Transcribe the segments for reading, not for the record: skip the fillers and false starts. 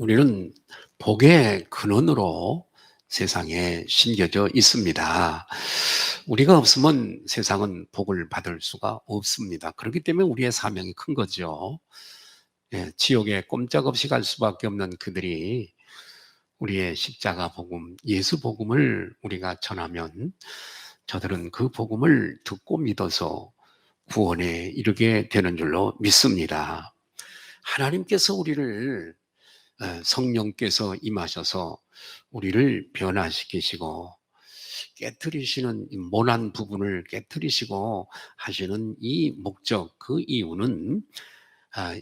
우리는 복의 근원으로 세상에 심겨져 있습니다. 우리가 없으면 세상은 복을 받을 수가 없습니다. 그렇기 때문에 우리의 사명이 큰 거죠. 지옥에 꼼짝없이 갈 수밖에 없는 그들이 우리의 십자가 복음, 예수 복음을 우리가 전하면 저들은 그 복음을 듣고 믿어서 구원에 이르게 되는 줄로 믿습니다. 하나님께서 우리를 성령께서 임하셔서 우리를 변화시키시고 깨트리시는 모난 부분을 깨트리시고 하시는 이 목적, 그 이유는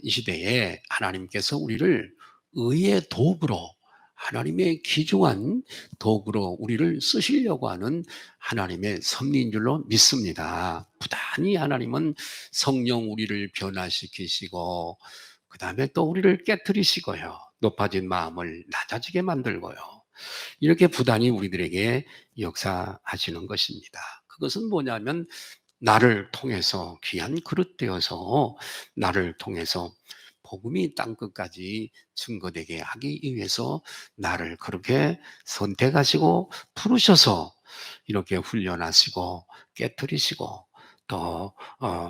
이 시대에 하나님께서 우리를 의의 도구로, 하나님의 귀중한 도구로 우리를 쓰시려고 하는 하나님의 섭리인 줄로 믿습니다. 부단히 하나님은 성령 우리를 변화시키시고 그 다음에 또 우리를 깨트리시고요, 높아진 마음을 낮아지게 만들고요, 이렇게 부단히 우리들에게 역사하시는 것입니다. 그것은 뭐냐면 나를 통해서, 귀한 그릇 되어서 나를 통해서 복음이 땅끝까지 증거되게 하기 위해서 나를 그렇게 선택하시고 부르셔서 이렇게 훈련하시고 깨트리시고 또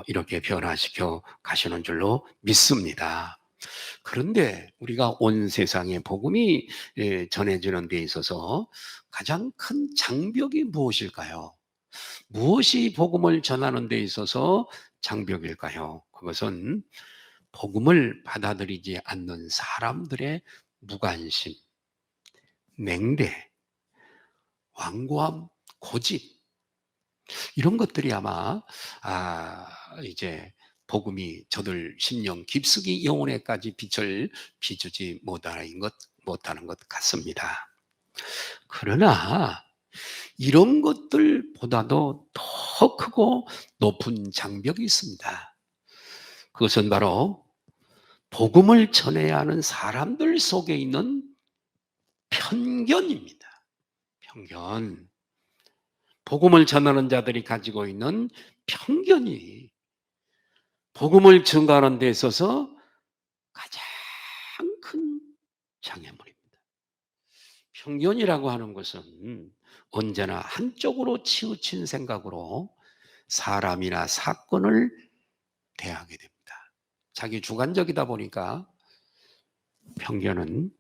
이렇게 변화시켜 가시는 줄로 믿습니다. 그런데 우리가 온 세상에 복음이 전해지는 데 있어서 가장 큰 장벽이 무엇일까요? 무엇이 복음을 전하는 데 있어서 장벽일까요? 그것은 복음을 받아들이지 않는 사람들의 무관심, 냉대, 완고함, 고집, 이런 것들이 아마 이제 복음이 저들 심령 깊숙이 영혼에까지 빛을 비추지 못하는 것 같습니다. 그러나 이런 것들보다도 더 크고 높은 장벽이 있습니다. 그것은 바로 복음을 전해야 하는 사람들 속에 있는 편견입니다. 편견. 복음을 전하는 자들이 가지고 있는 편견이 복음을 증거하는 데 있어서 가장 큰 장애물입니다. 편견이라고 하는 것은 언제나 한쪽으로 치우친 생각으로 사람이나 사건을 대하게 됩니다. 자기 주관적이다 보니까 편견은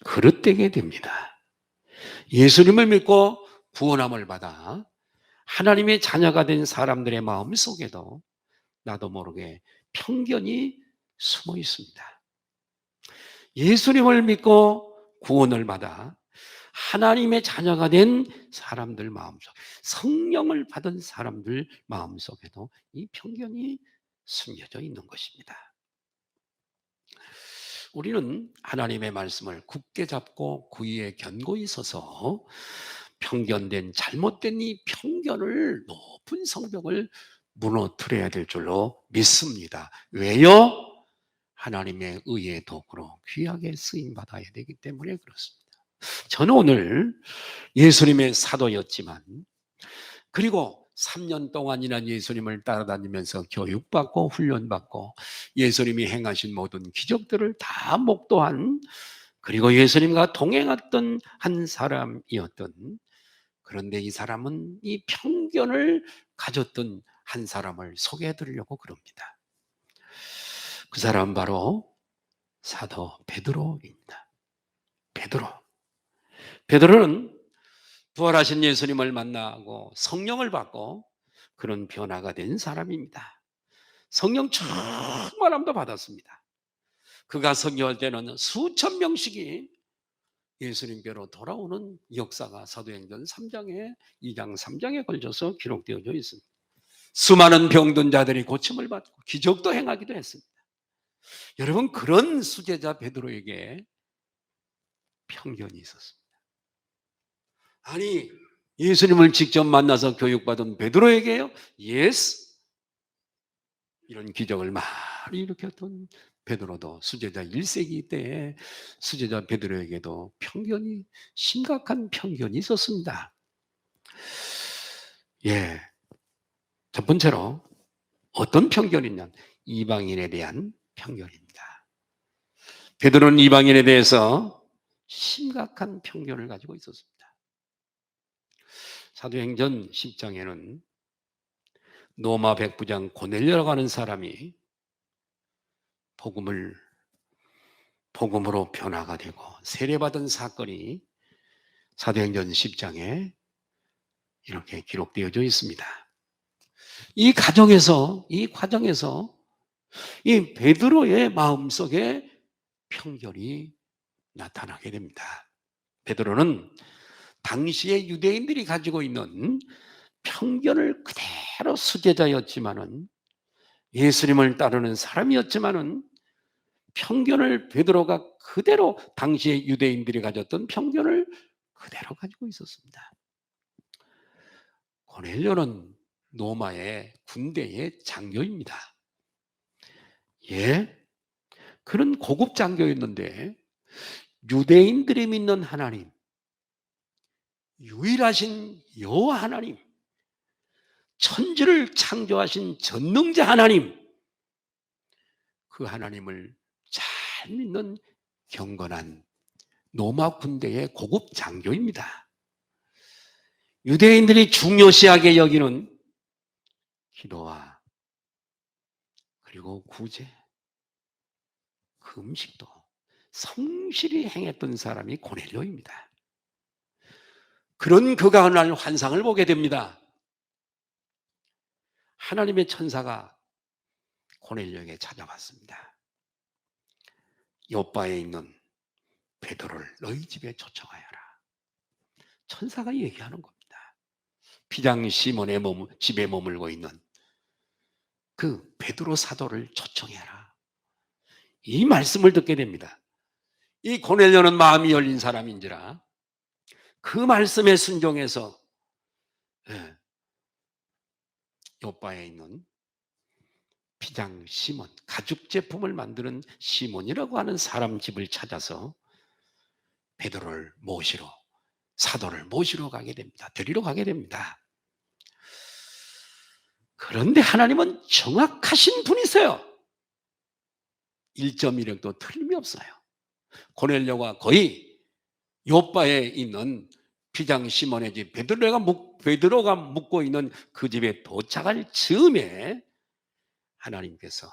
그릇되게 됩니다. 예수님을 믿고 구원함을 받아 하나님의 자녀가 된 사람들의 마음 속에도 나도 모르게 편견이 숨어 있습니다. 예수님을 믿고 구원을 받아 하나님의 자녀가 된 사람들 마음속, 성령을 받은 사람들 마음속에도 이 편견이 숨겨져 있는 것입니다. 우리는 하나님의 말씀을 굳게 잡고 그 위에 견고히 서서 편견된, 잘못된 이 편견을, 높은 성벽을 무너뜨려야 될 줄로 믿습니다. 왜요? 하나님의 의의 도구로 귀하게 쓰임받아야 되기 때문에 그렇습니다. 저는 오늘 예수님의 사도였지만, 그리고 3년 동안이나 예수님을 따라다니면서 교육받고 훈련받고 예수님이 행하신 모든 기적들을 다 목도한, 그리고 예수님과 동행했던 한 사람이었던, 그런데 이 사람은 이 편견을 가졌던 한 사람을 소개해 드리려고 그럽니다. 그 사람은 바로 사도 베드로입니다. 베드로는 부활하신 예수님을 만나고 성령을 받고 그런 변화가 된 사람입니다. 성령 충만함도 받았습니다. 그가 설교할 때는 수천 명씩이 예수님께로 돌아오는 역사가 사도행전 3장에 2장 3장에 걸쳐서 기록되어져 있습니다. 수많은 병든 자들이 고침을 받고 기적도 행하기도 했습니다. 여러분, 그런 수제자 베드로에게 편견이 있었습니다. 아니, 예수님을 직접 만나서 교육받은 베드로에게요? 예스? 이런 기적을 많이 일으켰던 베드로도, 수제자 1세기 때에 수제자 베드로에게도 편견이, 심각한 편견이 있었습니다. 첫 번째로 어떤 편견이냐? 이방인에 대한 편견입니다. 베드로는 이방인에 대해서 심각한 편견을 가지고 있었습니다. 사도행전 10장에는 로마 백부장 고넬료라고 하는 사람이 복음으로 변화가 되고 세례받은 사건이 사도행전 10장에 이렇게 기록되어져 있습니다. 이 과정에서 이 베드로의 마음속에 편견이 나타나게 됩니다. 베드로는 당시에 유대인들이 가지고 있는 편견을 그대로 수제자였지만은, 예수님을 따르는 사람이었지만은 편견을 베드로가 그대로 당시에 유대인들이 가졌던 편견을 그대로 가지고 있었습니다. 고넬료는 로마의 군대의 장교입니다. 예, 그런 고급 장교였는데 유대인들이 믿는 하나님, 유일하신 여호와 하나님, 천지를 창조하신 전능자 하나님, 그 하나님을 잘 믿는 경건한 로마 군대의 고급 장교입니다. 유대인들이 중요시하게 여기는 기도와 그리고 구제, 금식도 성실히 행했던 사람이 고넬료입니다. 그런 그가 어느 날 환상을 보게 됩니다. 하나님의 천사가 고넬료에게 찾아왔습니다. 요바에 있는 베드로를 너희 집에 초청하여라. 천사가 얘기하는 겁니다. 피장 시몬의 집에 머물고 있는 그 베드로 사도를 초청해라. 이 말씀을 듣게 됩니다. 이 고넬료는 마음이 열린 사람인지라 그 말씀에 순종해서 요바에 있는 피장 시몬, 가죽 제품을 만드는 시몬이라고 하는 사람 집을 찾아서 베드로를 모시러, 사도를 모시러 가게 됩니다. 데리러 가게 됩니다. 그런데 하나님은 정확하신 분이세요. 1.1획도 틀림이 없어요. 고넬료가 거의 요바에 있는 피장 시몬의 집, 베드로가 묵고 있는 그 집에 도착할 즈음에 하나님께서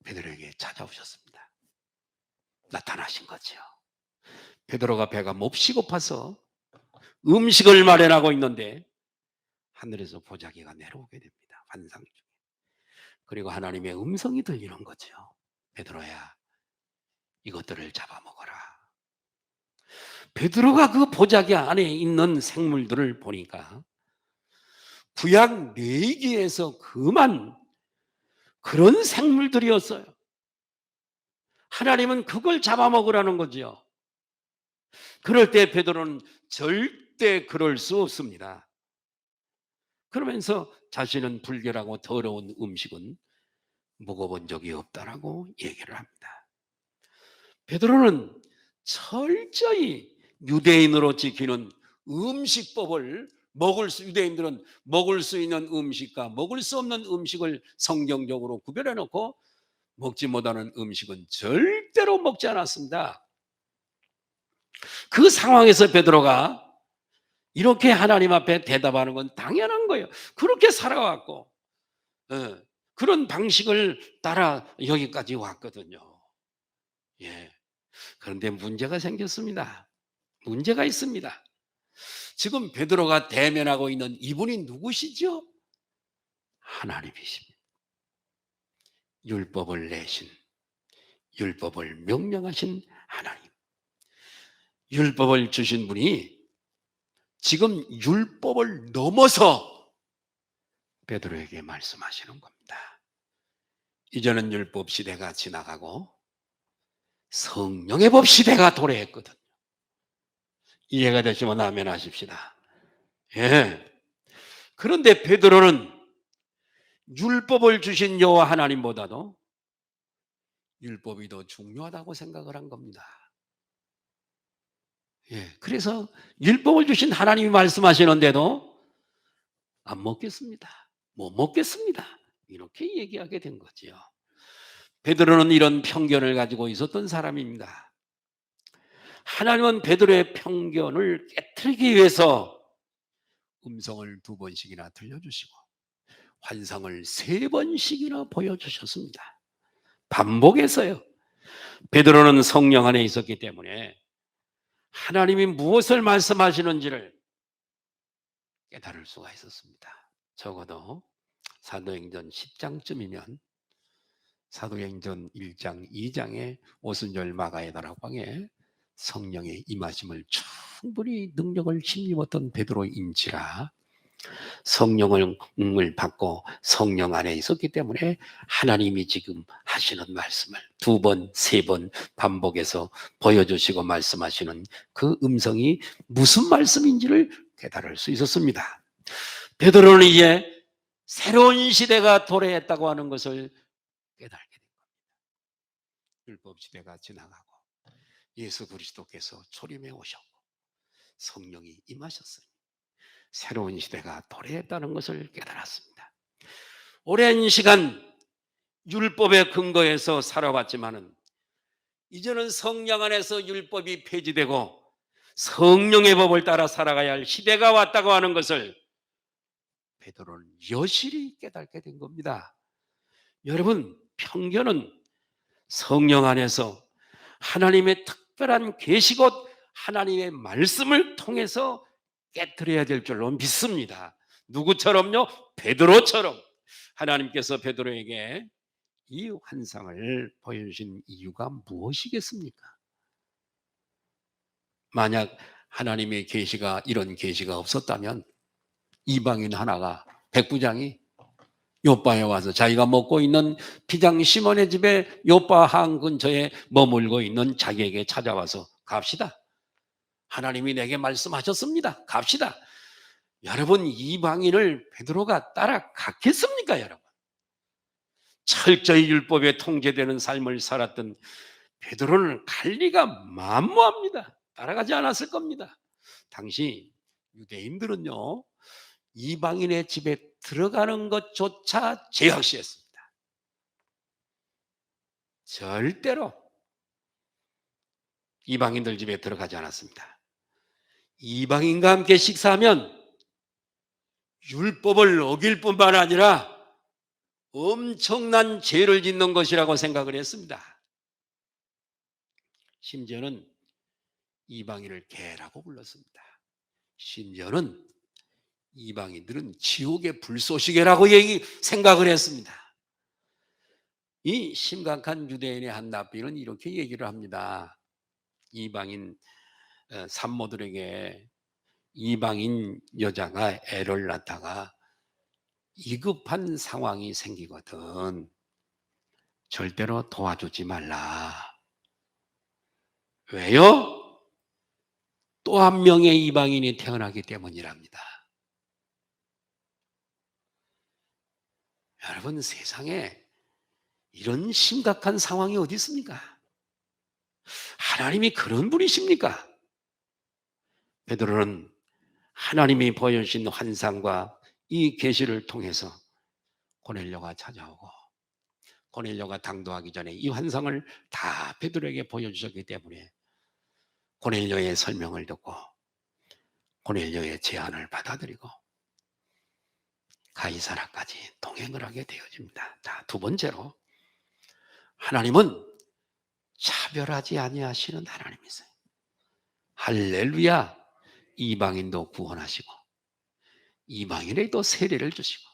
베드로에게 찾아오셨습니다. 나타나신 거죠. 베드로가 배가 몹시 고파서 음식을 마련하고 있는데 하늘에서 보자기가 내려오게 됩니다. 환상 중에. 그리고 하나님의 음성이 들리는 거죠. 베드로야, 이것들을 잡아먹어라. 베드로가 그 보자기 안에 있는 생물들을 보니까 구약 레위기에서 그만 그런 생물들이었어요. 하나님은 그걸 잡아먹으라는 거죠. 그럴 때 베드로는 절대 그럴 수 없습니다. 그러면서 자신은 불결하고 더러운 음식은 먹어본 적이 없다라고 얘기를 합니다. 베드로는 철저히 유대인으로 지키는 음식법을 유대인들은 먹을 수 있는 음식과 먹을 수 없는 음식을 성경적으로 구별해 놓고 먹지 못하는 음식은 절대로 먹지 않았습니다. 그 상황에서 베드로가 이렇게 하나님 앞에 대답하는 건 당연한 거예요. 그렇게 살아왔고 그런 방식을 따라 여기까지 왔거든요. 예. 그런데 문제가 생겼습니다. 문제가 있습니다. 지금 베드로가 대면하고 있는 이분이 누구시죠? 하나님이십니다. 율법을 내신, 율법을 명령하신 하나님. 율법을 주신 분이 지금 율법을 넘어서 베드로에게 말씀하시는 겁니다. 이제는 율법 시대가 지나가고 성령의 법 시대가 도래했거든요. 이해가 되시면 아멘 하십시다. 예. 그런데 베드로는 율법을 주신 여호와 하나님보다도 율법이 더 중요하다고 생각을 한 겁니다. 예. 그래서 율법을 주신 하나님이 말씀하시는데도 안 먹겠습니다. 못 먹겠습니다. 이렇게 얘기하게 된 거죠. 베드로는 이런 편견을 가지고 있었던 사람입니다. 하나님은 베드로의 편견을 깨트리기 위해서 음성을 2번씩이나 들려주시고 환상을 3번씩이나 보여주셨습니다. 반복해서요. 베드로는 성령 안에 있었기 때문에 하나님이 무엇을 말씀하시는지를 깨달을 수가 있었습니다. 적어도 사도행전 10장쯤이면 사도행전 1장, 2장의 오순절 마가의 다락방에 성령의 임하심을 충분히 능력을 힘입었던 베드로인지라 성령을 받고 성령 안에 있었기 때문에 하나님이 지금 하시는 말씀을 2번, 3번 반복해서 보여주시고 말씀하시는 그 음성이 무슨 말씀인지를 깨달을 수 있었습니다. 베드로는 이제 새로운 시대가 도래했다고 하는 것을 깨달게 된 겁니다. 율법 시대가 지나가고 예수 그리스도께서 초림해 오셨고 성령이 임하셨어요. 새로운 시대가 도래했다는 것을 깨달았습니다. 오랜 시간 율법의 근거에서 살아왔지만은 이제는 성령 안에서 율법이 폐지되고 성령의 법을 따라 살아가야 할 시대가 왔다고 하는 것을 베드로는 여실히 깨닫게 된 겁니다. 여러분, 편견은 성령 안에서 하나님의 특별한 계시곧 하나님의 말씀을 통해서 깨트려야 될 줄로 믿습니다. 누구처럼요? 베드로처럼 하나님께서 베드로에게 이 환상을 보여주신 이유가 무엇이겠습니까? 만약 하나님의 계시가 이런 계시가 없었다면 이방인 하나가 백부장이 요바에 와서 자기가 먹고 있는 피장 시몬의 집에 요바 항 근처에 머물고 있는 자기에게 찾아와서 갑시다. 하나님이 내게 말씀하셨습니다. 갑시다. 여러분, 이방인을 베드로가 따라갔겠습니까, 여러분? 철저히 율법에 통제되는 삶을 살았던 베드로는 갈 리가 만무합니다. 따라가지 않았을 겁니다. 당시 유대인들은요, 이방인의 집에 들어가는 것조차 제약시했습니다. 절대로 이방인들 집에 들어가지 않았습니다. 이방인과 함께 식사하면 율법을 어길 뿐만 아니라 엄청난 죄를 짓는 것이라고 생각을 했습니다. 심지어는 이방인을 개라고 불렀습니다. 심지어는 이방인들은 지옥의 불쏘시개라고 생각을 했습니다. 이 심각한 유대인의 한 납비는 이렇게 얘기를 합니다. 이방인 산모들에게 이방인 여자가 애를 낳다가 위급한 상황이 생기거든 절대로 도와주지 말라. 왜요? 또 한 명의 이방인이 태어나기 때문이랍니다. 여러분, 세상에 이런 심각한 상황이 어디 있습니까? 하나님이 그런 분이십니까? 베드로는 하나님이 보여주신 환상과 이 계시를 통해서 고넬료가 찾아오고 고넬료가 당도하기 전에 이 환상을 다 베드로에게 보여주셨기 때문에 고넬료의 설명을 듣고 고넬료의 제안을 받아들이고 가이사라까지 동행을 하게 되어집니다. 자, 2번째로 하나님은 차별하지 아니하시는 하나님이세요. 할렐루야. 이방인도 구원하시고 이방인에도 세례를 주시고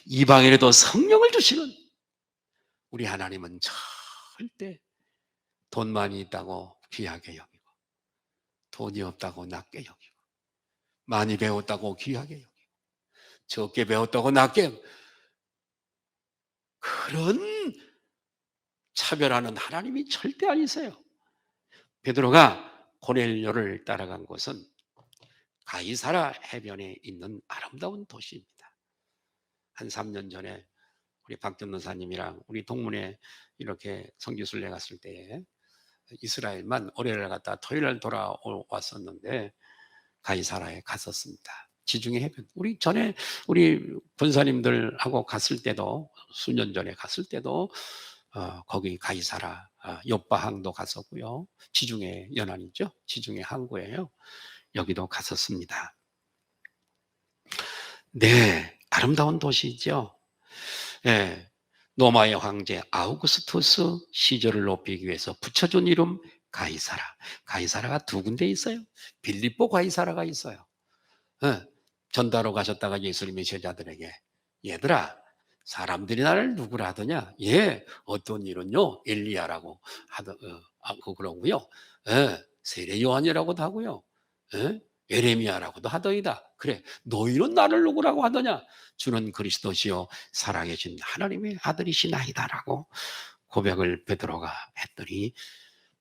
이방인에도 성령을 주시는 우리 하나님은 절대 돈 많이 있다고 귀하게 여기고 돈이 없다고 낮게 여기고 많이 배웠다고 귀하게 여기고 적게 배웠다고 낮게 여기고 그런 차별하는 하나님이 절대 아니세요. 베드로가 고넬료를 따라간 곳은 가이사라 해변에 있는 아름다운 도시입니다. 한 3년 전에 우리 박전도사님이랑 우리 동문회 이렇게 성지순례 갔을 때 이스라엘만 월요일날 갔다 토요일날 돌아왔었는데 가이사라에 갔었습니다. 지중해 해변. 우리 전에 우리 권사님들하고 갔을 때도 수년 전에 갔을 때도 거기 가이사라 요빠항도 갔었고요. 지중해 연안이죠. 지중해 항구예요. 여기도 갔었습니다. 네, 아름다운 도시죠. 예, 로마의 황제 아우구스투스 시절을 높이기 위해서 붙여준 이름 가이사라. 가이사라가 두 군데 있어요. 빌립보 가이사라가 있어요. 예, 전도하러 가셨다가 예수님의 제자들에게 얘들아, 사람들이 나를 누구라 하더냐? 예, 어떤 일은요 엘리야라고 그러고요. 예, 세례 요한이라고도 하고요. 예, 에레미야라고도 하더이다. 그래, 너희는 나를 누구라고 하더냐? 주는 그리스도시요 살아계신 하나님의 아들이시나이다라고 고백을 베드로가 했더니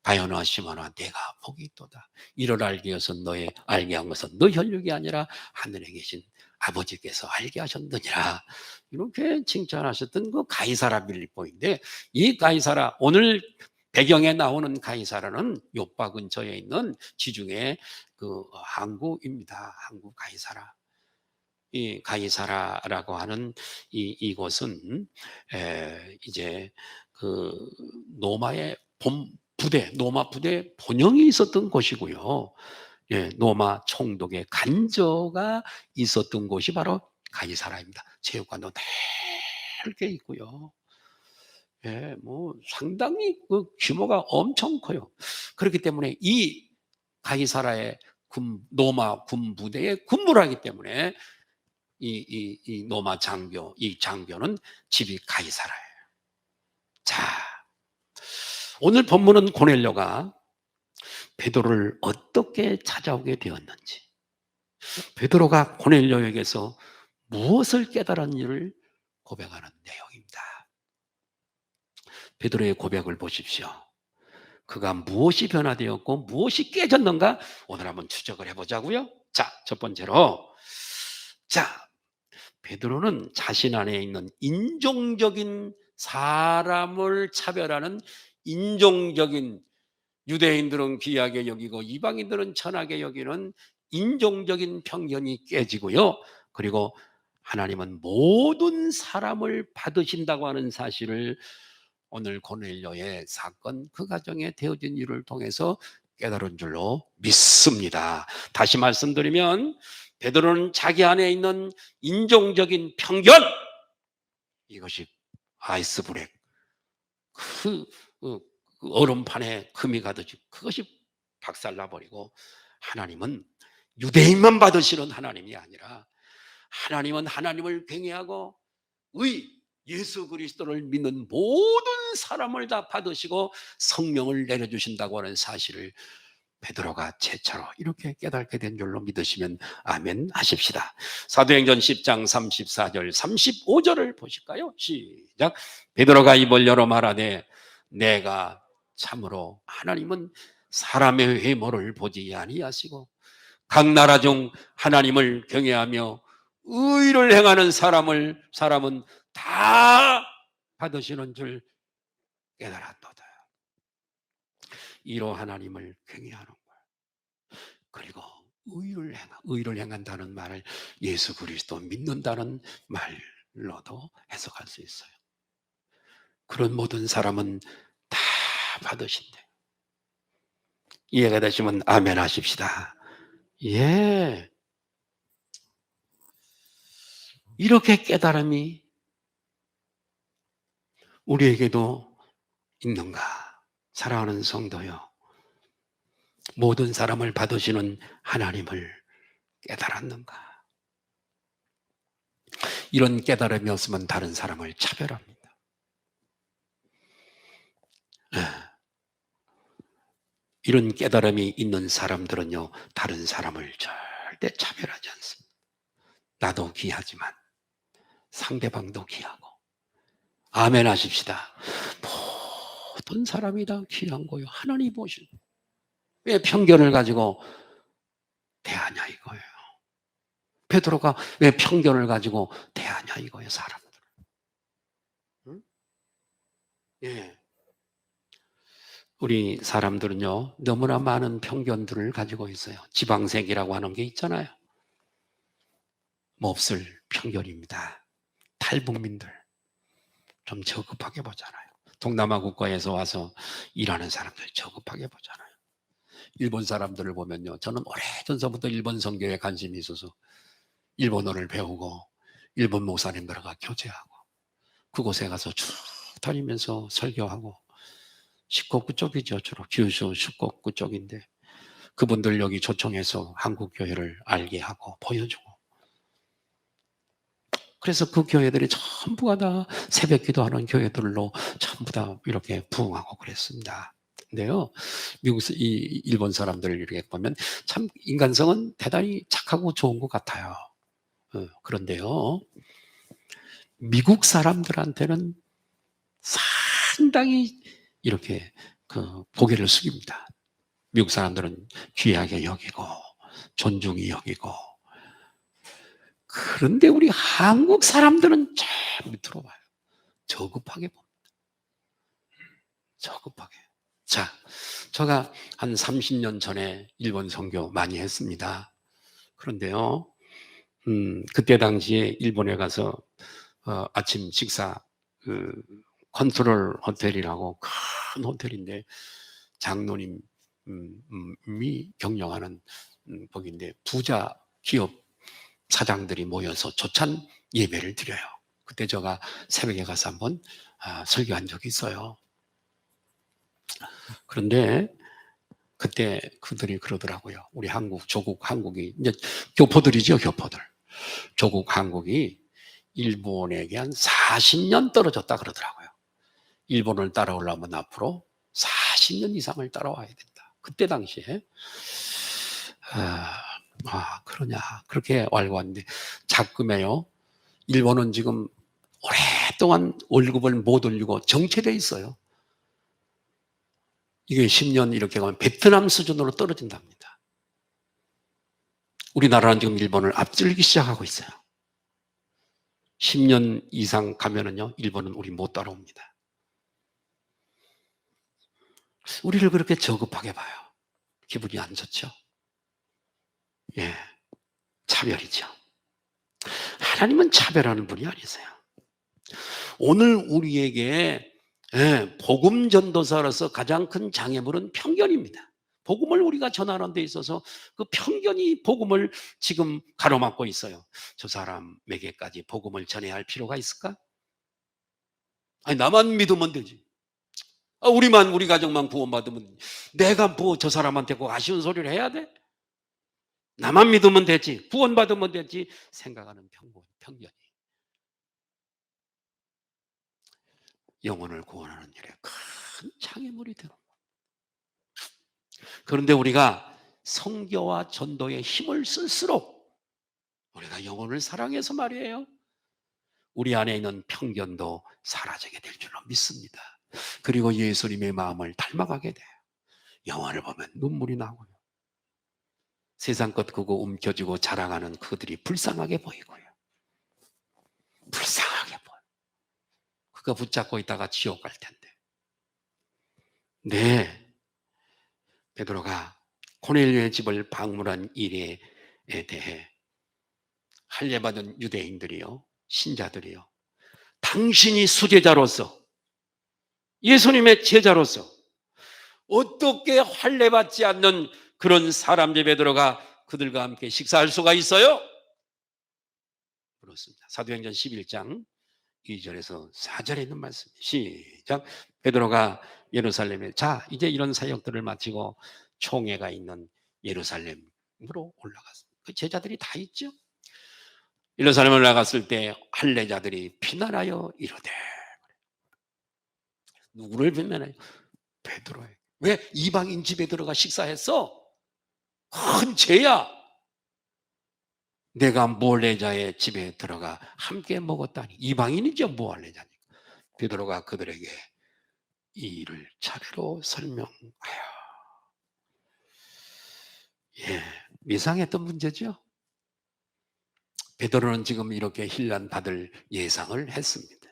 바요나 시몬아 내가 복이 있도다. 이를 알게 하여서 너의 알게 한 것은 너 혈육이 아니라 하늘에 계신 아버지께서 알게 하셨느니라. 이렇게 칭찬하셨던 그 가이사라 빌립보인데, 이 가이사라 오늘 배경에 나오는 가이사라는 요파 근처에 있는 지중해 그 항구입니다. 항구 가이사라. 이 가이사라라고 하는 이곳은 이제 그 로마의 로마 부대 본영이 있었던 곳이고요. 예, 로마 총독의 간저가 있었던 곳이 바로 가이사라입니다. 체육관도 넓게 있고요. 예, 뭐 상당히 그 규모가 엄청 커요. 그렇기 때문에 이 가이사라의 로마 군 부대에 근무를 하기 때문에 이 로마 이 장교는 집이 가이사라예요. 자, 오늘 본문은 고넬료가 베드로를 어떻게 찾아오게 되었는지, 베드로가 고넬료에게서 무엇을 깨달았는지를 고백하는 내용입니다. 베드로의 고백을 보십시오. 그가 무엇이 변화되었고 무엇이 깨졌는가 오늘 한번 추적을 해보자고요. 자, 첫 번째로, 자, 베드로는 자신 안에 있는 인종적인 사람을 차별하는 인종적인, 유대인들은 귀하게 여기고 이방인들은 천하게 여기는 인종적인 편견이 깨지고요. 그리고 하나님은 모든 사람을 받으신다고 하는 사실을 오늘 고넬료의 사건, 그 가정에 되어진 일을 통해서 깨달은 줄로 믿습니다. 다시 말씀드리면 베드로는 자기 안에 있는 인종적인 편견, 이것이 아이스브레이크, 그 얼음판에 금이 가듯이 그것이 박살나버리고, 하나님은 유대인만 받으시는 하나님이 아니라 하나님은 하나님을 경외하고 예수 그리스도를 믿는 모든 사람을 다 받으시고 성령을 내려주신다고 하는 사실을 베드로가 최초로 이렇게 깨닫게 된 줄로 믿으시면 아멘 하십시다. 사도행전 10장 34절 35절을 보실까요? 시작. 베드로가 입을 열어 말하되 내가 참으로 하나님은 사람의 회모를 보지 아니하시고 각 나라 중 하나님을 경외하며 의를 행하는 사람은 다 받으시는 줄 깨달았도다. 이로 하나님을 경외하는 거예요. 그리고 의를 행한다는 말을 예수 그리스도 믿는다는 말로도 해석할 수 있어요. 그런 모든 사람은 다 받으신대. 이해가 되시면 아멘 하십시다. 예. 이렇게 깨달음이 우리에게도 있는가? 사랑하는 성도요, 모든 사람을 받으시는 하나님을 깨달았는가? 이런 깨달음이 없으면 다른 사람을 차별합니다. 이런 깨달음이 있는 사람들은요, 다른 사람을 절대 차별하지 않습니다. 나도 귀하지만 상대방도 귀하고. 아멘 하십시다. 모든 사람이 다 귀한 거예요. 하나님 보시는. 왜 편견을 가지고 대하냐 이거예요. 베드로가 왜 편견을 가지고 대하냐 이거예요, 사람들. 응? 예. 우리 사람들은요, 너무나 많은 편견들을 가지고 있어요. 지방색이라고 하는 게 있잖아요. 몹쓸 편견입니다. 탈북민들 좀 저급하게 보잖아요. 동남아 국가에서 와서 일하는 사람들 저급하게 보잖아요. 일본 사람들을 보면요, 저는 오래전서부터 일본 선교에 관심이 있어서 일본어를 배우고 일본 목사님들과 교제하고 그곳에 가서 쭉 다니면서 설교하고, 십곡구 쪽이죠. 주로 규슈 십곡구 쪽인데 그분들 여기 초청해서 한국 교회를 알게 하고 보여주고, 그래서 그 교회들이 전부가 다 새벽 기도하는 교회들로 전부 다 이렇게 부흥하고 그랬습니다. 근데요, 일본 사람들을 이렇게 보면 참 인간성은 대단히 착하고 좋은 것 같아요. 그런데요, 미국 사람들한테는 상당히 이렇게 고개를 숙입니다. 미국 사람들은 귀하게 여기고 존중히 여기고. 그런데 우리 한국 사람들은 저 밑으로 봐요. 저급하게 봅니다. 저급하게. 자, 제가 한 30년 전에 일본 선교 많이 했습니다. 그런데요, 그때 당시에 일본에 가서 아침 식사, 컨트롤 호텔이라고 큰 호텔인데 장로님이 경영하는 거기인데 부자 기업 사장들이 모여서 조찬 예배를 드려요. 그때 제가 새벽에 가서 한번 설교한 적이 있어요. 그런데 그때 그들이 그러더라고요. 우리 조국 한국이, 이제 교포들이죠, 교포들. 조국 한국이 일본에게 한 40년 떨어졌다 그러더라고요. 일본을 따라오려면 앞으로 40년 이상을 따라와야 된다. 그때 당시에. 그러냐. 그렇게 알고 왔는데, 자금에요, 일본은 지금 오랫동안 월급을 못 올리고 정체돼 있어요. 이게 10년 이렇게 가면 베트남 수준으로 떨어진답니다. 우리나라는 지금 일본을 앞질기 시작하고 있어요. 10년 이상 가면은요, 일본은 우리 못 따라옵니다. 우리를 그렇게 저급하게 봐요. 기분이 안 좋죠? 예, 차별이죠. 하나님은 차별하는 분이 아니세요. 오늘 우리에게 복음 전도사로서 가장 큰 장애물은 편견입니다. 복음을 우리가 전하는 데 있어서 그 편견이 복음을 지금 가로막고 있어요. 저 사람에게까지 복음을 전해야 할 필요가 있을까? 아니, 나만 믿으면 되지. 우리 가정만 구원받으면 내가 뭐 저 사람한테 꼭 아쉬운 소리를 해야 돼? 나만 믿으면 되지, 구원받으면 되지 생각하는 편견이 영혼을 구원하는 일에 큰 장애물이 되는 거예요. 그런데 우리가 선교와 전도에 힘을 쓸수록 우리가 영혼을 사랑해서 말이에요, 우리 안에 있는 편견도 사라지게 될 줄로 믿습니다. 그리고 예수님의 마음을 닮아가게 돼요. 영화를 보면 눈물이 나고요. 세상 것 그거 움켜쥐고 자랑하는 그들이 불쌍하게 보이고요. 불쌍하게 보여. 그거 붙잡고 있다가 지옥 갈 텐데. 네, 베드로가 고넬료의 집을 방문한 일에 대해 할례받은 유대인들이요, 신자들이요, 당신이 수제자로서, 예수님의 제자로서 어떻게 할례받지 않는 그런 사람 집에 들어가 그들과 함께 식사할 수가 있어요? 그렇습니다. 사도행전 11장 2절에서 4절에 있는 말씀. 시작. 베드로가 예루살렘에, 자, 이제 이런 사역들을 마치고 총회가 있는 예루살렘으로 올라갔습니다. 그 제자들이 다 있죠. 예루살렘을 나갔을 때 할례자들이 비난하여 이르되. 누구를 비난해요? 베드로예요. 왜 이방인 집에 들어가 식사했어? 큰 죄야. 내가 무할례자의 집에 들어가 함께 먹었다니. 이방인이죠, 무할례자니까. 베드로가 그들에게 이 일을 차례로 설명하여. 예, 예상했던 문제죠. 베드로는 지금 이렇게 힐난 받을 예상을 했습니다.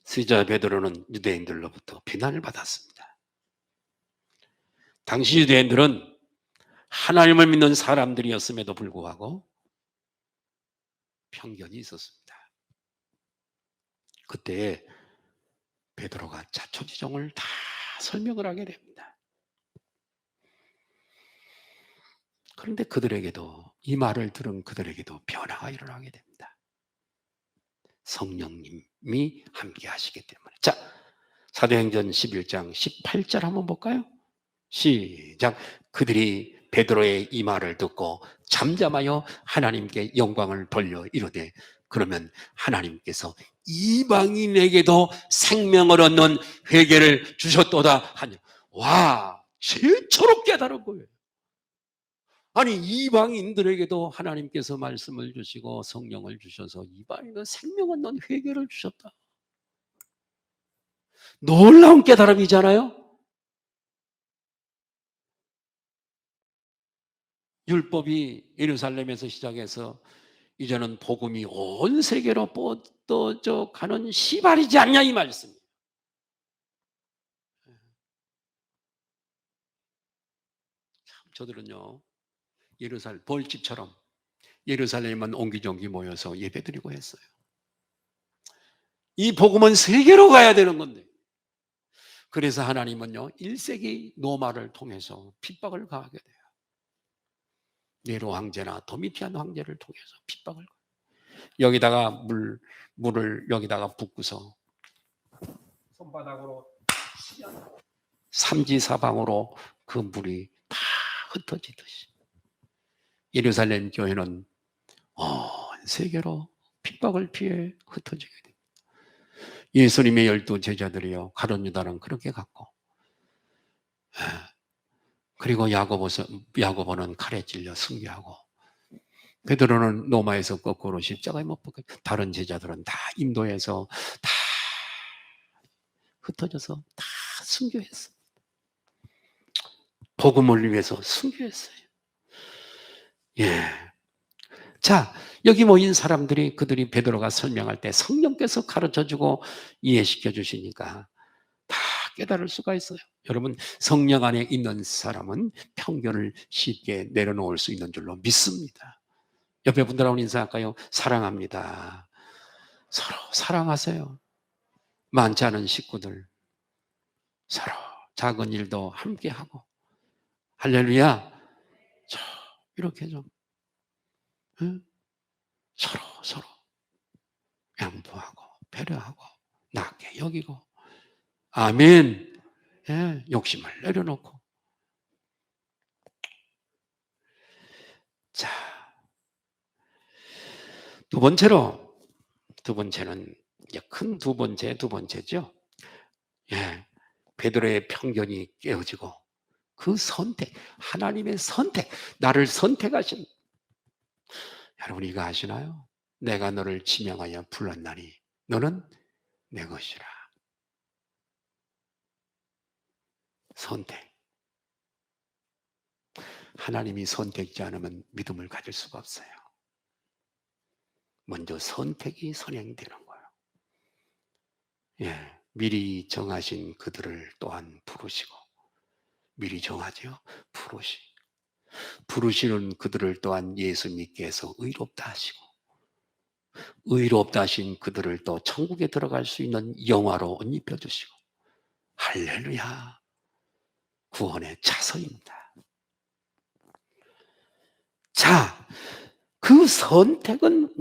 스자 베드로는 유대인들로부터 비난을 받았습니다. 당시 유대인들은 하나님을 믿는 사람들이었음에도 불구하고 편견이 있었습니다. 그때 베드로가 자초지종을 다 설명을 하게 됩니다. 그런데 그들에게도, 이 말을 들은 그들에게도 변화가 일어나게 됩니다. 성령님이 함께 하시기 때문에. 자, 사도행전 11장 18절 한번 볼까요? 시작. 그들이 베드로의 이 말을 듣고 잠잠하여 하나님께 영광을 돌려 이르되, 그러면 하나님께서 이방인에게도 생명을 얻는 회개를 주셨도다 하니, 와, 최초로 깨달은 거예요. 아니, 이방인들에게도 하나님께서 말씀을 주시고 성령을 주셔서 이방인은 생명 얻는 회개를 주셨다. 놀라운 깨달음이잖아요. 율법이 예루살렘에서 시작해서 이제는 복음이 온 세계로 뻗어져 가는 시발이지 않냐, 이 말씀. 저들은요, 벌집처럼 예루살렘만 옹기종기 모여서 예배드리고 했어요. 이 복음은 세계로 가야 되는 건데, 그래서 하나님은요 1세기 노마를 통해서 핍박을 가하게 돼요. 네로 황제나 도미티안 황제를 통해서 핍박을. 여기다가 물을 여기다가 붓고서 손바닥으로 삼지사방으로 그 물이 다 흩어지듯이 예루살렘 교회는 온 세계로 핍박을 피해 흩어지게 됩니다. 예수님의 12 제자들이요, 가룟 유다는 그렇게 갔고, 그리고 야고보는 칼에 찔려 순교하고, 베드로는 로마에서 거꾸로 십자가에 못 박혀, 다른 제자들은 다 인도에서 다 흩어져서 다 순교했어요. 복음을 위해서 순교했어요. 예. 자, 여기 모인 사람들이, 그들이 베드로가 설명할 때 성령께서 가르쳐주고 이해시켜 주시니까 다 깨달을 수가 있어요. 여러분, 성령 안에 있는 사람은 편견을 쉽게 내려놓을 수 있는 줄로 믿습니다. 옆에 분들하고 인사할까요? 사랑합니다. 서로 사랑하세요. 많지 않은 식구들 서로 작은 일도 함께 하고, 할렐루야. 이렇게 좀 서로 양보하고 배려하고 낮게 여기고, 아멘. 예, 욕심을 내려놓고. 자, 두 번째는 이제 큰 두 번째죠. 예, 베드로의 편견이 깨어지고 그 선택, 하나님의 선택, 나를 선택하신. 여러분 이거 아시나요? 내가 너를 지명하여 불렀나니 너는 내 것이라. 선택. 하나님이 선택지 않으면 믿음을 가질 수가 없어요. 먼저 선택이 선행되는 거예요. 예, 미리 정하신 그들을 또한 부르시고, 미리 정하죠. 부르시는 그들을 또한 예수 믿게 해서 의롭다 하시고, 의롭다 하신 그들을 또 천국에 들어갈 수 있는 영화로 옷 입혀주시고, 할렐루야. 구원의 차서입니다. 자, 그 선택은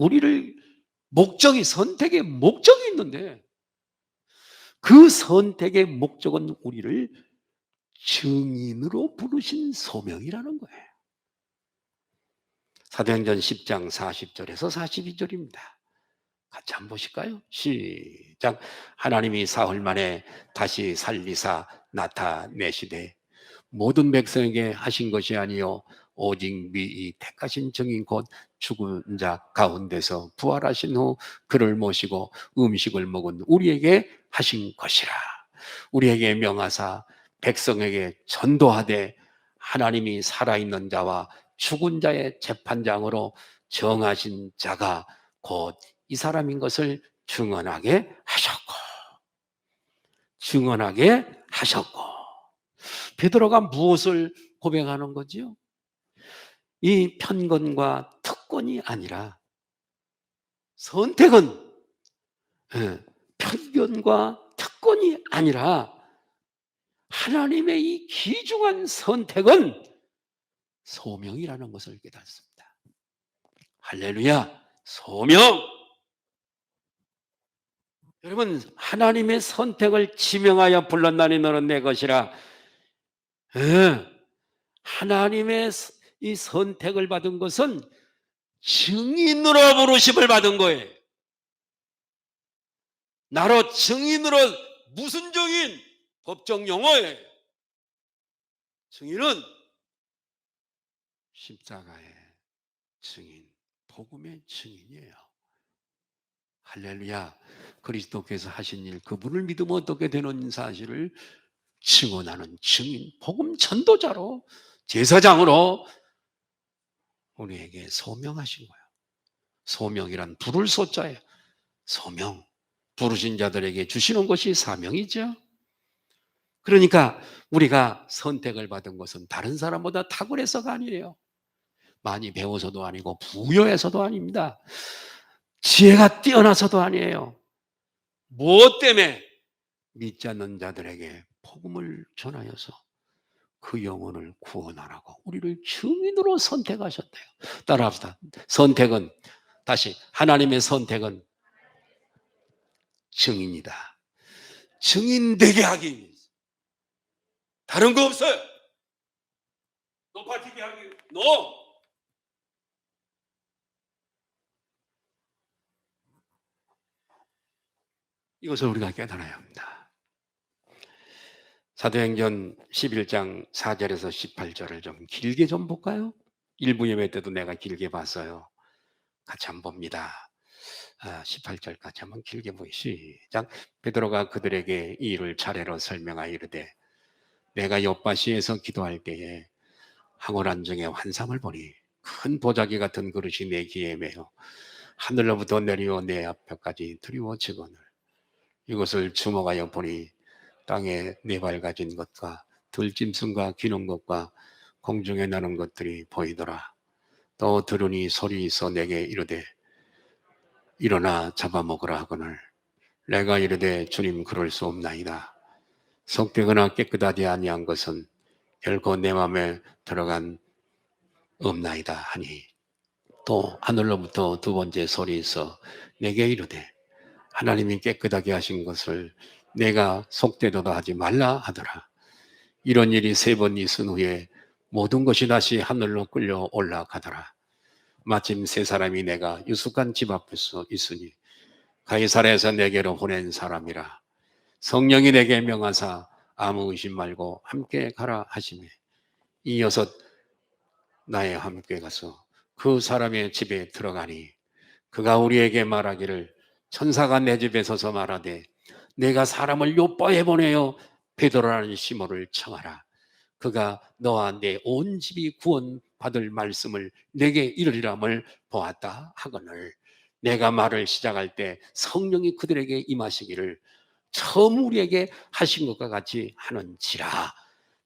선택의 목적이 있는데, 그 선택의 목적은 우리를 증인으로 부르신 소명이라는 거예요. 사도행전 10장 40절에서 42절입니다. 같이 한번 보실까요? 시작. 하나님이 사흘 만에 다시 살리사 나타내시되 모든 백성에게 하신 것이 아니요 오직 미이 택하신 증인 곧 죽은 자 가운데서 부활하신 후 그를 모시고 음식을 먹은 우리에게 하신 것이라. 우리에게 명하사 백성에게 전도하되 하나님이 살아있는 자와 죽은 자의 재판장으로 정하신 자가 곧 이 사람인 것을 증언하게 하셨고. 베드로가 무엇을 고백하는 거지요? 이 편견과 특권이 아니라 선택은, 편견과 조건이 아니라 하나님의 이 귀중한 선택은 소명이라는 것을 깨닫습니다. 할렐루야, 소명. 여러분, 하나님의 선택을 지명하여 불렀나니 너는 내 것이라. 하나님의 이 선택을 받은 것은 증인으로 부르심을 받은 거예요. 나로 증인으로. 무슨 증인? 법정 용어예요. 증인은 십자가의 증인, 복음의 증인이에요. 할렐루야. 그리스도께서 하신 일, 그분을 믿으면 어떻게 되는 사실을 증언하는 증인, 복음 전도자로, 제사장으로 우리에게 소명하신 거예요. 소명이란 부를 소자예요. 소명, 부르신 자들에게 주시는 것이 사명이죠. 그러니까 우리가 선택을 받은 것은 다른 사람보다 탁월해서가 아니에요. 많이 배워서도 아니고 부여해서도 아닙니다. 지혜가 뛰어나서도 아니에요. 무엇 때문에? 믿지 않는 자들에게 복음을 전하여서 그 영혼을 구원하라고 우리를 증인으로 선택하셨대요. 따라합시다. 선택은, 다시, 하나님의 선택은 증인이다. 증인되게 하기 위해서. 다른 거 없어요. 높아지게 하기 위해서. No. 이것을 우리가 깨달아야 합니다. 사도행전 11장 4절에서 18절을 좀 길게 좀 볼까요? 일부 예배 때도 내가 길게 봤어요. 같이 한번 봅니다. 18절까지 한번 길게 보시죠. 시작. 베드로가 그들에게 이 일을 차례로 설명하여 이르되 내가 욥바시에서 기도할 때에 황홀한 중에 환상을 보니 큰 보자기 같은 그릇이 내 귀에 매어 하늘로부터 내려오 내 앞에까지 드리워지거늘 이것을 주목하여 보니 땅에 네 발 가진 것과 들짐승과 기는 것과 공중에 나는 것들이 보이더라. 또 들으니 소리 있어 내게 이르되 일어나 잡아먹으라 하거늘 내가 이르되 주님 그럴 수 없나이다. 속되거나 깨끗하지 아니한 것은 결코 내 마음에 들어간 없나이다 하니 또 하늘로부터 두 번째 소리 있어 내게 이르되 하나님이 깨끗하게 하신 것을 내가 속되도다 하지 말라 하더라. 이런 일이 세 번 있은 후에 모든 것이 다시 하늘로 끌려 올라가더라. 마침 세 사람이 내가 유숙한 집 앞에서 있으니 가이사랴에서 내게로 보낸 사람이라. 성령이 내게 명하사 아무 의심 말고 함께 가라 하시매 이 여섯 나에 함께 가서 그 사람의 집에 들어가니 그가 우리에게 말하기를 천사가 내 집에 서서 말하되 내가 사람을 요바에 보내어 베드로라는 시모를 청하라. 그가 너와 내 온 집이 구원받을 말씀을 내게 이르리람을 보았다 하거늘 내가 말을 시작할 때 성령이 그들에게 임하시기를 처음 우리에게 하신 것과 같이 하는지라.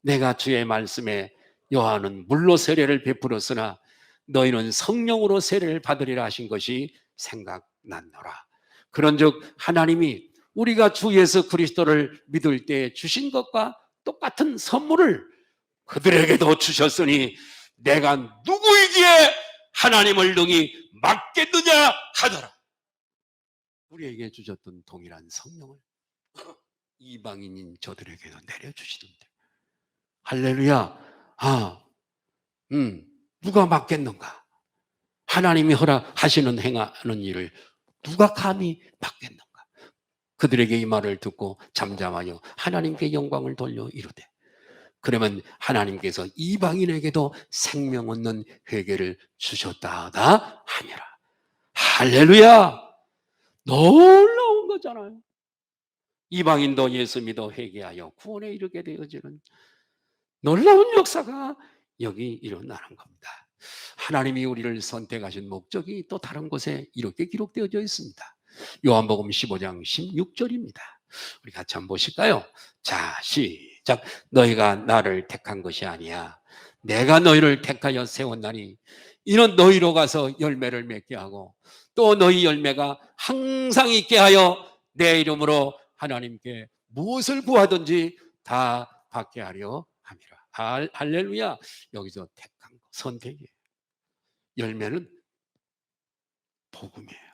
내가 주의 말씀에 요한은 물로 세례를 베풀었으나 너희는 성령으로 세례를 받으리라 하신 것이 생각났노라. 그런즉 하나님이 우리가 주 예수 그리스도를 믿을 때 주신 것과 똑같은 선물을 그들에게도 주셨으니 내가 누구이기에 하나님을 능히 막겠느냐 하더라. 우리에게 주셨던 동일한 성령을 이방인인 저들에게도 내려주시는데 할렐루야. 누가 막겠는가? 하나님이 허락하시는 행하는 일을 누가 감히 막겠는가? 그들에게 이 말을 듣고 잠잠하여 하나님께 영광을 돌려 이르되 그러면 하나님께서 이방인에게도 생명 얻는 회개를 주셨다다 하니라. 할렐루야. 놀라운 거잖아요. 이방인도 예수 믿어 회개하여 구원에 이르게 되어지는 놀라운 역사가 여기 일어나는 겁니다. 하나님이 우리를 선택하신 목적이 또 다른 곳에 이렇게 기록되어져 있습니다. 요한복음 15장 16절입니다. 우리 같이 한번 보실까요? 자, 시작. 너희가 나를 택한 것이 아니야. 내가 너희를 택하여 세웠나니 이는 너희로 가서 열매를 맺게 하고 또 너희 열매가 항상 있게 하여 내 이름으로 하나님께 무엇을 구하든지 다 받게 하려 함이라. 할렐루야. 여기서 택한 거, 선택이에요. 열매는 복음이에요.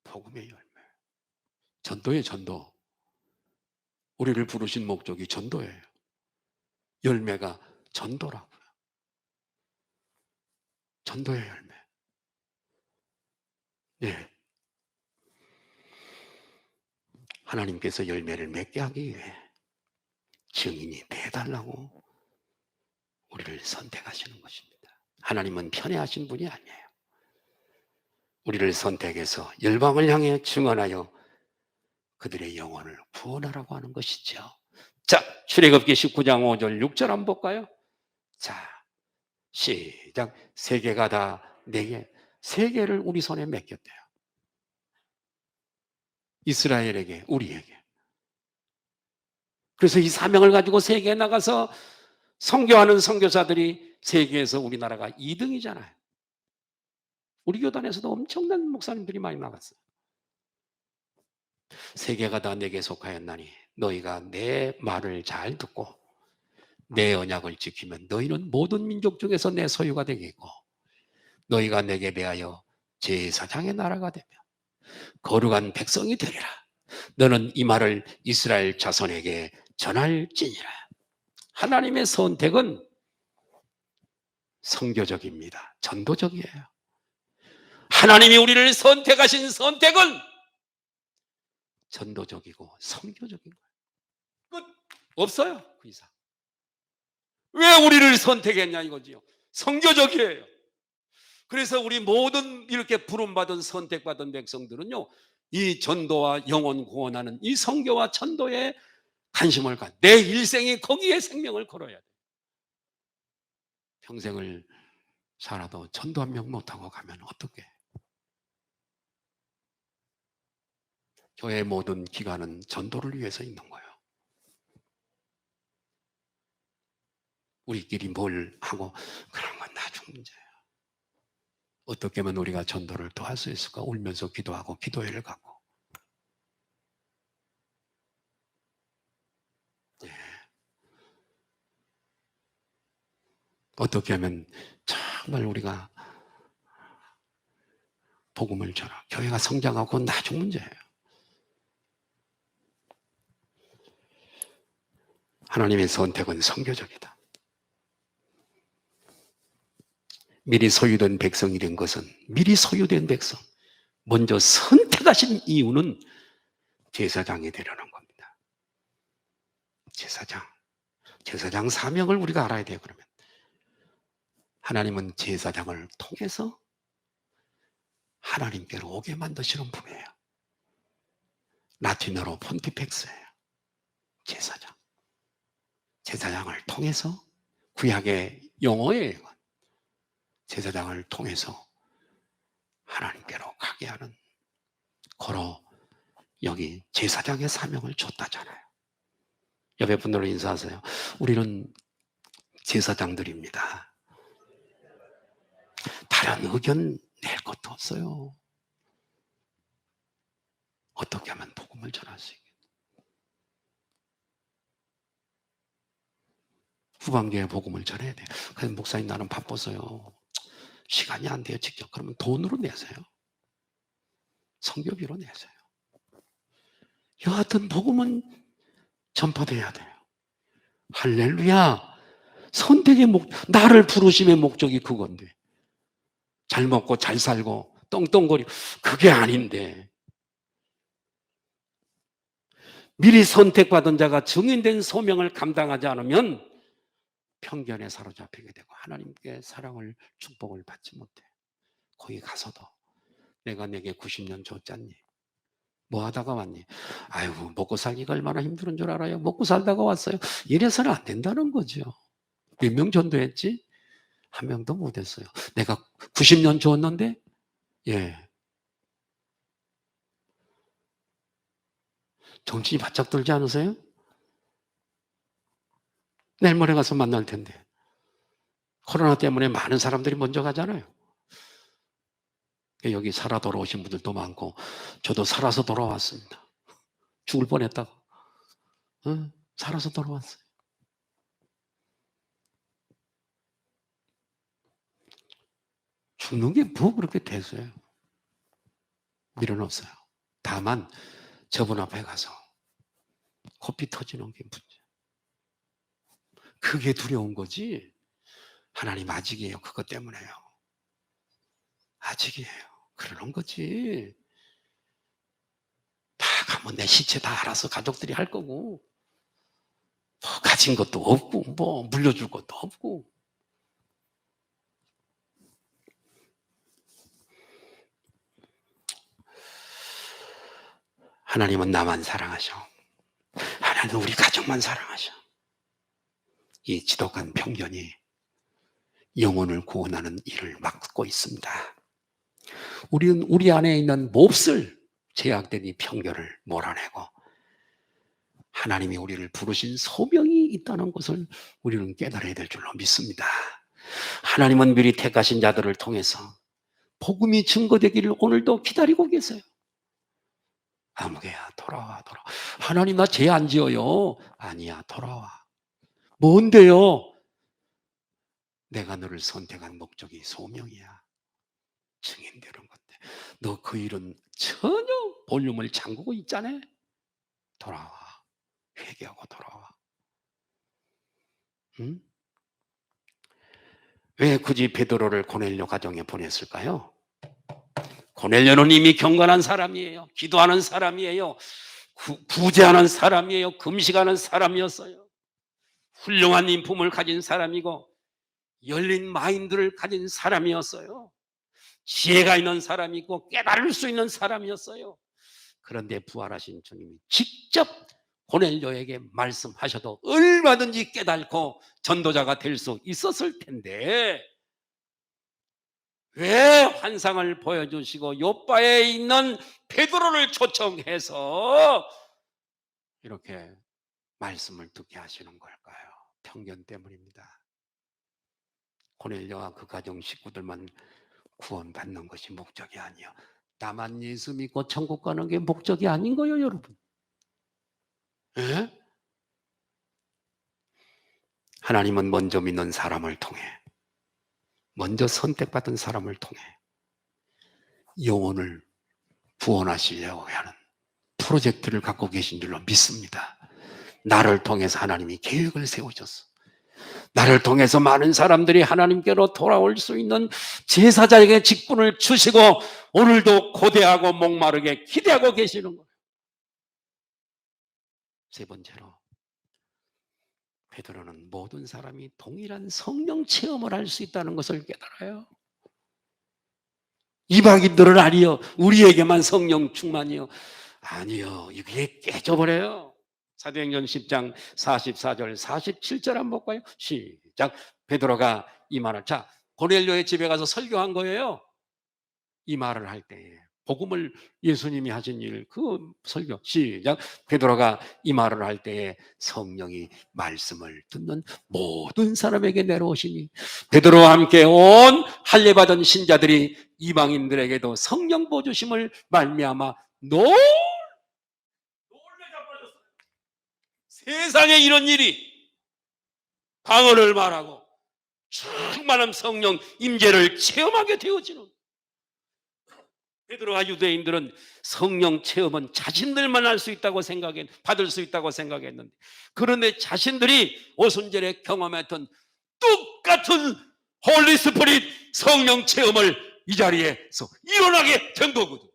복음의 열매. 전도예요, 전도. 우리를 부르신 목적이 전도예요. 열매가 전도라고요. 전도의 열매. 네. 하나님께서 열매를 맺게 하기 위해 증인이 되달라고 우리를 선택하시는 것입니다. 하나님은 편애하신 분이 아니에요. 우리를 선택해서 열방을 향해 증언하여 그들의 영혼을 구원하라고 하는 것이죠. 자, 출애굽기 19장 5절 6절 한번 볼까요? 자, 시작. 세 개가 다 내게, 세 개를 우리 손에 맡겼대요. 이스라엘에게, 우리에게. 그래서 이 사명을 가지고 세계에 나가서 선교하는 선교사들이 세계에서 우리나라가 2등이잖아요. 우리 교단에서도 엄청난 목사님들이 많이 나갔어요. 세계가 다 내게 속하였나니 너희가 내 말을 잘 듣고 내 언약을 지키면 너희는 모든 민족 중에서 내 소유가 되겠고 너희가 내게 대하여 제사장의 나라가 되며 거룩한 백성이 되리라. 너는 이 말을 이스라엘 자손에게 전할지니라. 하나님의 선택은 선교적입니다. 전도적이에요. 하나님이 우리를 선택하신 선택은 전도적이고 선교적인 거예요. 끝. 없어요. 그 이상. 왜 우리를 선택했냐 이거지요. 선교적이에요. 그래서 우리 모든 이렇게 부름받은 선택받은 백성들은요, 이 전도와 영혼 구원하는 이 선교와 전도에 관심을 갖. 내 일생이 거기에 생명을 걸어야 돼. 평생을 살아도 전도 한 명 못하고 가면 어떡해? 교회의 모든 기간은 전도를 위해서 있는 거예요. 우리끼리 뭘 하고 그런 건 나중 문제예요. 어떻게 하면 우리가 전도를 더 할 수 있을까? 울면서 기도하고 기도회를 가고. 네. 어떻게 하면 정말 우리가 복음을 전하, 교회가 성장하고 나중 문제예요. 하나님의 선택은 선교적이다. 미리 소유된 백성이 된 것은 미리 소유된 백성, 먼저 선택하신 이유는 제사장이 되려는 겁니다. 제사장 사명을 우리가 알아야 돼요. 그러면 하나님은 제사장을 통해서 하나님께로 오게 만드시는 분이에요. 라틴어로 폰티펙스예요. 제사장을 통해서, 구약의 용어예요. 제사장을 통해서 하나님께로 가게 하는, 고로 여기 제사장의 사명을 줬다잖아요. 옆에 분들로 인사하세요. 우리는 제사장들입니다. 다른 의견 낼 것도 없어요. 어떻게 하면 복음을 전할 수 있겠어요? 후반기에 복음을 전해야 돼요. 그래서 목사님 나는 바빠서요. 시간이 안 돼요. 직접. 그러면 돈으로 내세요. 선교비로 내세요. 여하튼 복음은 전파돼야 돼요. 할렐루야. 선택의 나를 부르심의 목적이 그건데. 잘 먹고 잘 살고 떵떵거리고 그게 아닌데. 미리 선택받은 자가 증인된 소명을 감당하지 않으면 편견에 사로잡히게 되고 하나님께 사랑을, 축복을 받지 못해. 거기 가서도 내가 내게 90년 줬잖니? 뭐 하다가 왔니? 아이고, 먹고 살기가 얼마나 힘든 줄 알아요? 먹고 살다가 왔어요. 이래서는 안 된다는 거죠. 몇 명 전도했지? 한 명도 못 했어요. 내가 90년 줬는데? 예. 정신이 바짝 들지 않으세요? 내일 모레 가서 만날 텐데. 코로나 때문에 많은 사람들이 먼저 가잖아요. 여기 살아 돌아오신 분들도 많고 저도 살아서 돌아왔습니다. 죽을 뻔했다고. 살아서 돌아왔어요. 죽는 게 뭐 그렇게 대수예요. 미련 없어요. 다만 저분 앞에 가서 코피 터지는 게 문제. 그게 두려운 거지. 하나님 아직이에요. 그것 때문에요. 아직이에요. 그러는 거지. 다 가면 내 시체 다 알아서 가족들이 할 거고, 뭐 가진 것도 없고, 뭐 물려줄 것도 없고. 하나님은 나만 사랑하셔. 하나님은 우리 가족만 사랑하셔. 이 지독한 편견이 영혼을 구원하는 일을 막고 있습니다. 우리는 우리 안에 있는 몹쓸 제약된 이 편견을 몰아내고 하나님이 우리를 부르신 소명이 있다는 것을 우리는 깨달아야 될 줄로 믿습니다. 하나님은 미리 택하신 자들을 통해서 복음이 증거되기를 오늘도 기다리고 계세요. 아무개야 돌아와. 하나님 나 죄 안 지어요. 아니야 돌아와. 뭔데요? 내가 너를 선택한 목적이 소명이야. 증인되는 건데 너 그 일은 전혀 볼륨을 잠그고 있잖아. 돌아와. 회개하고 돌아와. 응? 왜 굳이 베드로를 고넬료 가정에 보냈을까요? 고넬료는 이미 경건한 사람이에요. 기도하는 사람이에요. 구제하는 사람이에요. 금식하는 사람이었어요. 훌륭한 인품을 가진 사람이고 열린 마인드를 가진 사람이었어요. 지혜가 있는 사람이고 깨달을 수 있는 사람이었어요. 그런데 부활하신 주님이 직접 고넬료에게 말씀하셔도 얼마든지 깨닫고 전도자가 될 수 있었을 텐데 왜 환상을 보여주시고 요바에 있는 베드로를 초청해서 이렇게 말씀을 듣게 하시는 걸까요? 편견 때문입니다. 고넬료와 그 가정 식구들만 구원받는 것이 목적이 아니요. 나만 예수 믿고 천국 가는 게 목적이 아닌 거예요, 여러분. 에? 하나님은 먼저 믿는 사람을 통해, 먼저 선택받은 사람을 통해 영혼을 구원하시려고 하는 프로젝트를 갖고 계신 줄로 믿습니다. 나를 통해서 하나님이 계획을 세우셨어. 나를 통해서 많은 사람들이 하나님께로 돌아올 수 있는 제사장에게 직분을 주시고 오늘도 고대하고 목마르게 기대하고 계시는 거예요. 세 번째로 베드로는 모든 사람이 동일한 성령 체험을 할 수 있다는 것을 깨달아요. 이방인들은 아니요. 우리에게만 성령 충만이요. 아니요. 이게 깨져버려요. 사도행전 10장 44절 47절 한번 볼까요? 시작. 베드로가 이 말을 고넬료의 집에 가서 설교한 거예요. 이 말을 할 때에 복음을 예수님이 하신 일 그 설교 시작. 베드로가 이 말을 할 때에 성령이 말씀을 듣는 모든 사람에게 내려오시니 베드로와 함께 온 할례 받은 신자들이 이방인들에게도 성령 보주심을 말미암아 놀래 자빠졌어요. 세상에 이런 일이 방언을 말하고 충만한 성령 임재를 체험하게 되어지는 베드로와 유대인들은 성령 체험은 자신들만 할 수 있다고 받을 수 있다고 생각했는데 그런데 자신들이 오순절에 경험했던 똑같은 홀리 스피릿 성령 체험을 이 자리에서 일어나게 된 거거든요.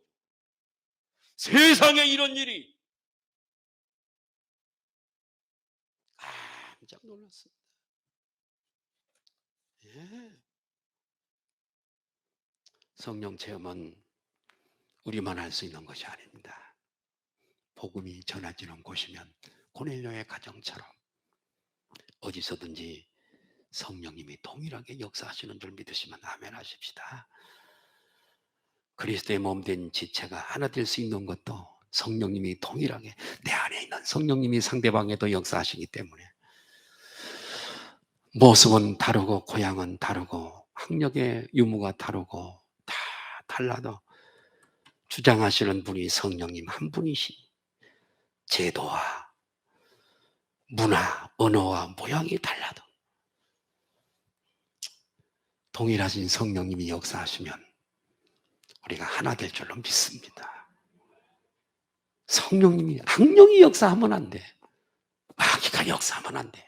세상에 이런 일이 깜짝 놀랐습니다. 예. 성령 체험은 우리만 할 수 있는 것이 아닙니다. 복음이 전해지는 곳이면 고넬료의 가정처럼 어디서든지 성령님이 동일하게 역사하시는 줄 믿으시면 아멘 하십시다. 그리스도의 몸된 지체가 하나 될 수 있는 것도 성령님이 동일하게 내 안에 있는 성령님이 상대방에도 역사하시기 때문에 모습은 다르고 고향은 다르고 학력의 유무가 다르고 다 달라도 주장하시는 분이 성령님 한 분이시니 제도와 문화, 언어와 모양이 달라도 동일하신 성령님이 역사하시면 우리가 하나 될 줄로 믿습니다. 성령님이, 악령이 역사하면 안 돼. 마귀가 역사하면 안 돼.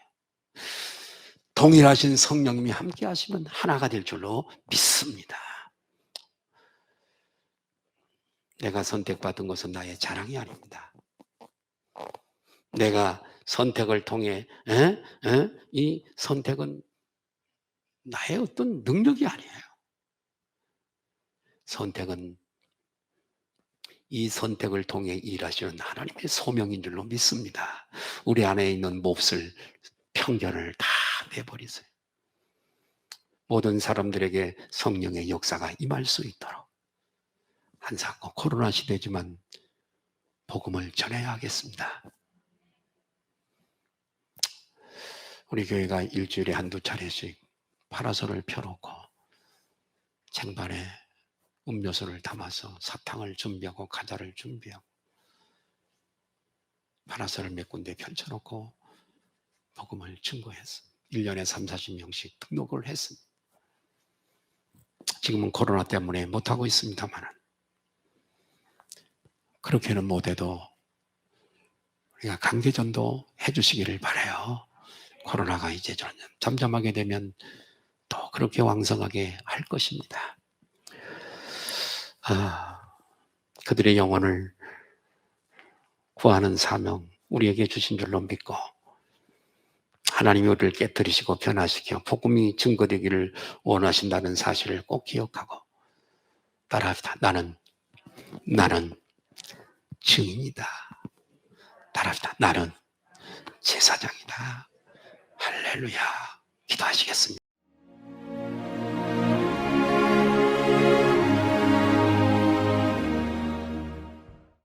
동일하신 성령님이 함께 하시면 하나가 될 줄로 믿습니다. 내가 선택받은 것은 나의 자랑이 아닙니다. 내가 선택을 통해 이 선택은 나의 어떤 능력이 아니에요. 선택은 이 선택을 통해 일하시는 하나님의 소명인 줄로 믿습니다. 우리 안에 있는 몹쓸 편견을 다 내버리세요. 모든 사람들에게 성령의 역사가 임할 수 있도록 한사코 코로나 시대지만 복음을 전해야 하겠습니다. 우리 교회가 일주일에 한두 차례씩 파라솔을 펴놓고 쟁반에 음료수를 담아서 사탕을 준비하고 과자를 준비하고 파라솔을 몇 군데 펼쳐놓고 복음을 증거했어. 1년에 3, 40명씩 등록을 했습니다. 지금은 코로나 때문에 못하고 있습니다만 그렇게는 못해도 우리가 강제전도 해주시기를 바라요. 코로나가 이제 잠잠하게 되면 또 그렇게 왕성하게 할 것입니다. 그들의 영혼을 구하는 사명 우리에게 주신 줄로 믿고 하나님이 우리를 깨뜨리시고 변화시켜 복음이 증거되기를 원하신다는 사실을 꼭 기억하고 따라합시다. 나는 증인이다. 따라합시다. 나는 제사장이다. 할렐루야. 기도하시겠습니다.